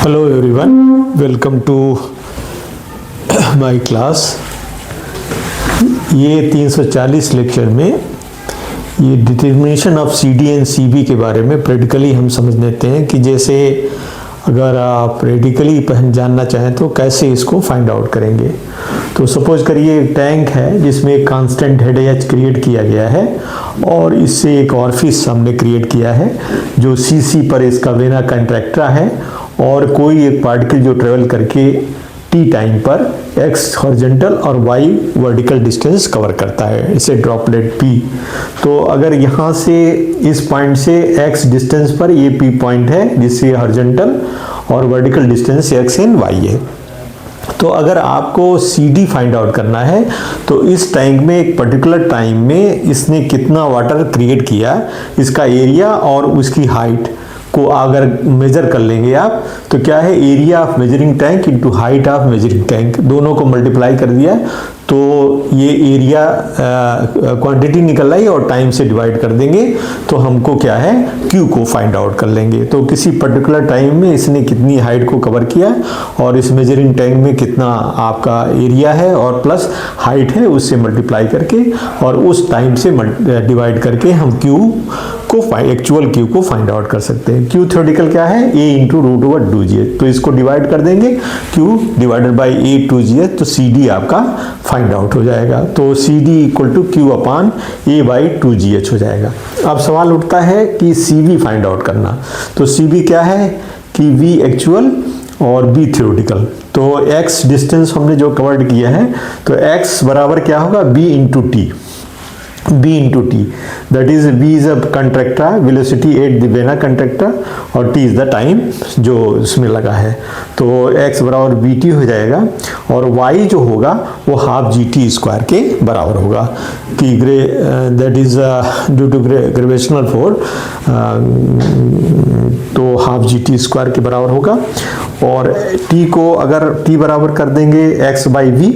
Hello everyone, welcome to my class. ये 340 lecture में ये determination of CD and CB के बारे में प्रैक्टिकली हम समझ लेते हैं कि जैसे अगर आप प्रैक्टिकली जानना चाहें तो कैसे इसको फाइंड आउट करेंगे। तो सपोज करिए एक टैंक है जिसमें एक कांस्टेंट हेड एच क्रिएट किया गया है और इससे एक ऑरिफिस हमने क्रिएट किया है जो सीसी पर इसका वेना कंट्रैक्टा है और कोई एक पार्टिकल जो ट्रेवल करके टी टाइम पर एक्स हॉरिजॉन्टल और वाई वर्टिकल डिस्टेंस कवर करता है, इसे ड्रॉपलेट पी। तो अगर यहाँ से इस पॉइंट से एक्स डिस्टेंस पर ये पी पॉइंट है जिससे हॉरिजॉन्टल और vertical distance X and Y है। तो अगर आपको CD फाइंड आउट करना है तो इस टैंक में एक पर्टिकुलर टाइम में इसने कितना वाटर क्रिएट किया, इसका एरिया और उसकी हाइट को अगर मेजर कर लेंगे आप तो क्या है, area of measuring tank into height of measuring tank, दोनों को मल्टीप्लाई कर दिया तो ये एरिया क्वांटिटी निकल आई और टाइम से डिवाइड कर देंगे तो हमको क्या है, Q को फाइंड आउट कर लेंगे। तो किसी पर्टिकुलर टाइम में इसने कितनी हाइट को कवर किया और इस मेजरिंग टैंक में कितना आपका एरिया है और प्लस हाइट है, उससे मल्टीप्लाई करके और उस टाइम से डिवाइड करके हम Q को एक्चुअल Q को फाइंड आउट कर सकते हैं। Q थ्योरेटिकल क्या है, A into root over 2GH, तो इसको डिवाइड कर देंगे Q divided by A 2GH, तो CD आपका फाइंड आउट हो जाएगा। तो CD equal to Q upon A by 2GH हो जाएगा। अब सवाल उठता है कि CB फाइंड आउट करना, तो CB क्या है कि V एक्चुअल और B थ्योरेटिकल। तो X डिस्टेंस हमने जो कवर्ड किया है तो X बराबर क्या होगा, B into T, B into T, that is B is a contractor, velocity at the vena contractor और T is the time जो इसमें लगा है। तो X बराबर BT हो जाएगा और Y जो होगा वो हाफ GT स्क्वायर के बराबर होगा कि that is due to gravitational force, तो हाफ GT स्क्वायर के बराबर होगा। और T को अगर T बराबर कर देंगे X बाई V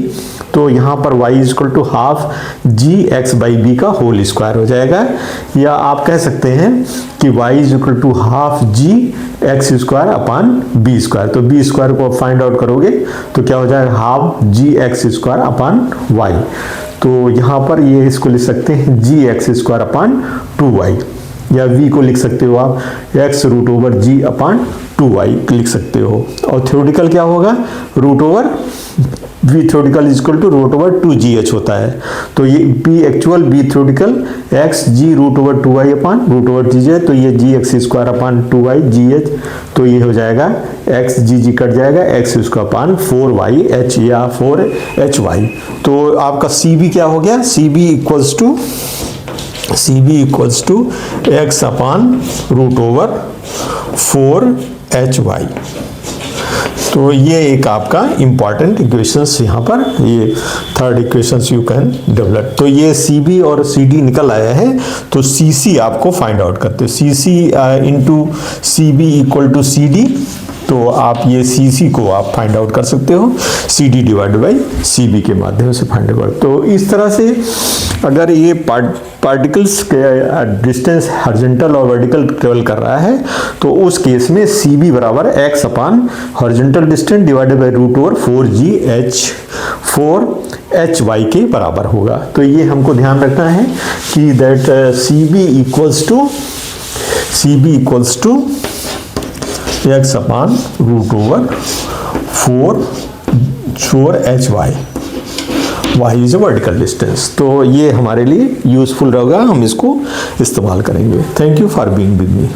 तो यहाँ पर y is equal to half g x by b का होल स्क्वायर हो जाएगा, या आप कह सकते हैं कि y is equal to half g x square upon b square. तो बी स्क्वायर को फाइंड आउट करोगे तो क्या हो जाएगा, half g x square upon y. तो यहाँ पर ये इसको लिख सकते हैं जी एक्स स्क्वायर अपान 2y, या v को लिख सकते हो आप x root over g upon 2y लिख सकते हो। और थ्योरेटिकल क्या होगा, root over v theoretical is equal to root over 2gh होता है। तो ये b actual b theoretical x g root over 2y upon root over gh, तो ये g x square upon 2y gh, तो ये हो जाएगा x g कट जाएगा x square upon 4y h या 4hy। तो आपका cb क्या हो गया, cb equals to x upon root over 4hy। तो ये एक आपका इंपॉर्टेंट इक्वेशंस यहाँ पर, ये third equations you can develop. तो ये CB और CD निकल आया है, तो CC आपको फाइंड आउट करते हो, CC into CB equal to CD, तो आप ये CC को आप फाइंड आउट कर सकते हो CD डिवाइडेड बाई CB के माध्यम से फाइंड आउट। तो इस तरह से अगर ये पार्टिकल्स के डिस्टेंस हॉरिजॉन्टल और वर्टिकल ट्रेवल कर रहा है तो उस केस में CB बराबर x upon horizontal distance divided by root over 4hy के बराबर होगा। तो ये हमको ध्यान रखना है कि that CB equals to x upon root over 4hy, y is a vertical distance. तो ये हमारे लिए यूजफुल रहेगा, हम इसको इस्तेमाल करेंगे। Thank you for being with me.